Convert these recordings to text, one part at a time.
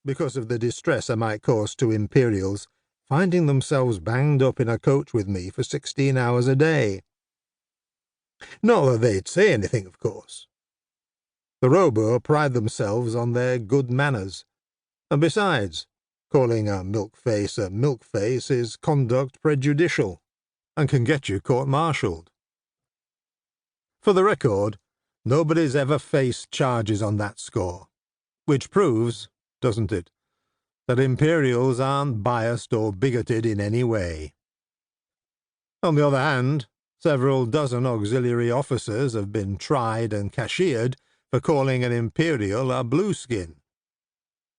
because of the distress I might cause to Imperials, finding themselves banged up in a coach with me for 16 hours a day. Not that they'd say anything, of course. The Robo pride themselves on their good manners, and besides, calling a milk face is conduct prejudicial, and can get you court-martialed. For the record, nobody's ever faced charges on that score, which proves, doesn't it, that Imperials aren't biased or bigoted in any way. On the other hand, several dozen auxiliary officers have been tried and cashiered for calling an Imperial a blueskin.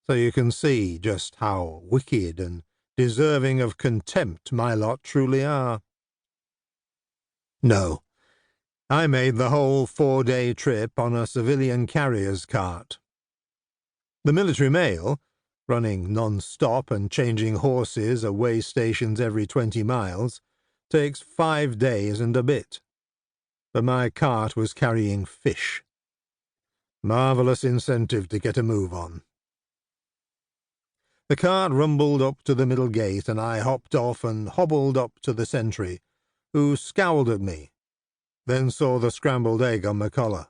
So you can see just how wicked and deserving of contempt my lot truly are. No, I made the whole 4-day trip on a civilian carrier's cart. The military mail, running non-stop and changing horses at way stations every 20 miles, takes 5 days and a bit. But my cart was carrying fish. Marvellous incentive to get a move on. The cart rumbled up to the middle gate, and I hopped off and hobbled up to the sentry, who scowled at me, then saw the scrambled egg on my collar.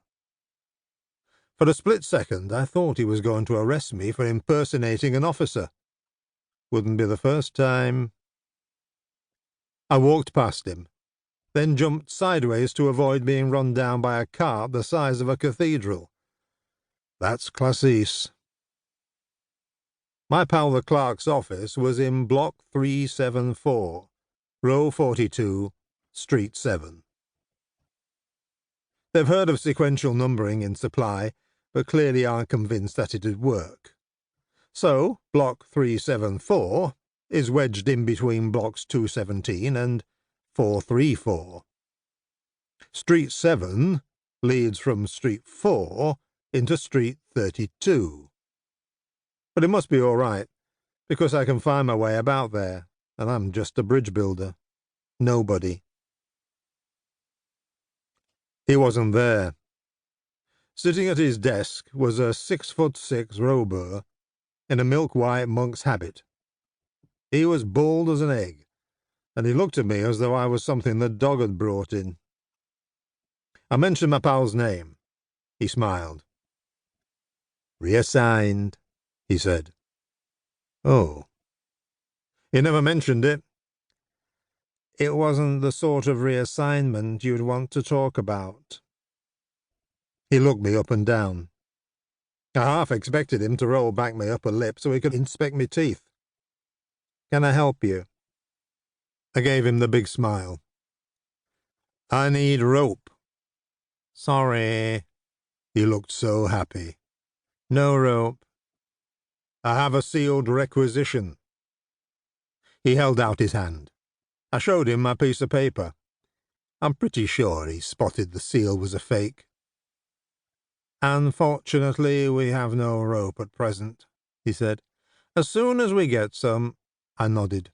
For a split second I thought he was going to arrest me for impersonating an officer. Wouldn't be the first time. I walked past him, then jumped sideways to avoid being run down by a cart the size of a cathedral. That's classice. My pal the clerk's office was in Block 374, Row 42, Street 7. They've heard of sequential numbering in supply, but clearly aren't convinced that it'd work. So, Block 374 is wedged in between Blocks 217 and 434. Street 7 leads from Street 4 into Street 32. But it must be all right, because I can find my way about there, and I'm just a bridge builder. Nobody. He wasn't there. Sitting at his desk was a 6'6" Robo in a milk-white monk's habit. He was bald as an egg, and he looked at me as though I was something the dog had brought in. I mentioned my pal's name. He smiled. "Reassigned," he said. "Oh." "You never mentioned it." "It wasn't the sort of reassignment you'd want to talk about." He looked me up and down. I half expected him to roll back my upper lip so he could inspect me teeth. "Can I help you?" I gave him the big smile. "I need rope." "Sorry." He looked so happy. "No rope." "I have a sealed requisition." He held out his hand. I showed him my piece of paper. I'm pretty sure he spotted the seal was a fake. "Unfortunately, we have no rope at present," he said. "As soon as we get some—" I nodded.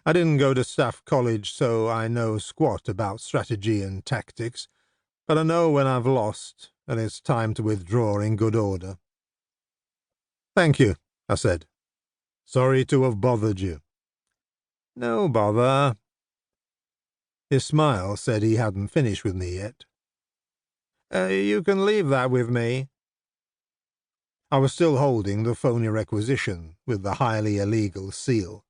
I didn't go to staff college, so I know squat about strategy and tactics, but I know when I've lost, and it's time to withdraw in good order. "Thank you," I said. "Sorry to have bothered you." "No bother." His smile said he hadn't finished with me yet. You can leave that with me." I was still holding the phony requisition with the highly illegal seal.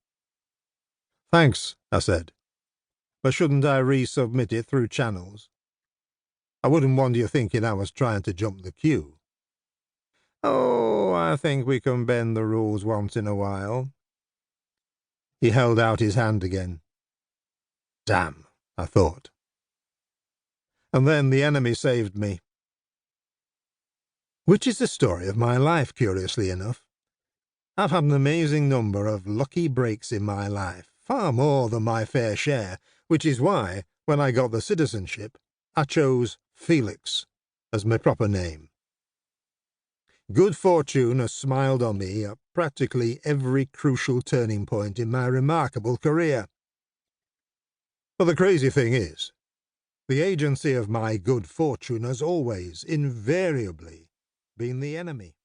"Thanks," I said. "But shouldn't I resubmit it through channels? I wouldn't want you thinking I was trying to jump the queue." "Oh, I think we can bend the rules once in a while." He held out his hand again. Damn, I thought. And then the enemy saved me. Which is the story of my life, curiously enough. I've had an amazing number of lucky breaks in my life, far more than my fair share, which is why, when I got the citizenship, I chose Felix as my proper name. Good fortune has smiled on me at practically every crucial turning point in my remarkable career. But the crazy thing is, the agency of my good fortune has always, invariably, been the enemy.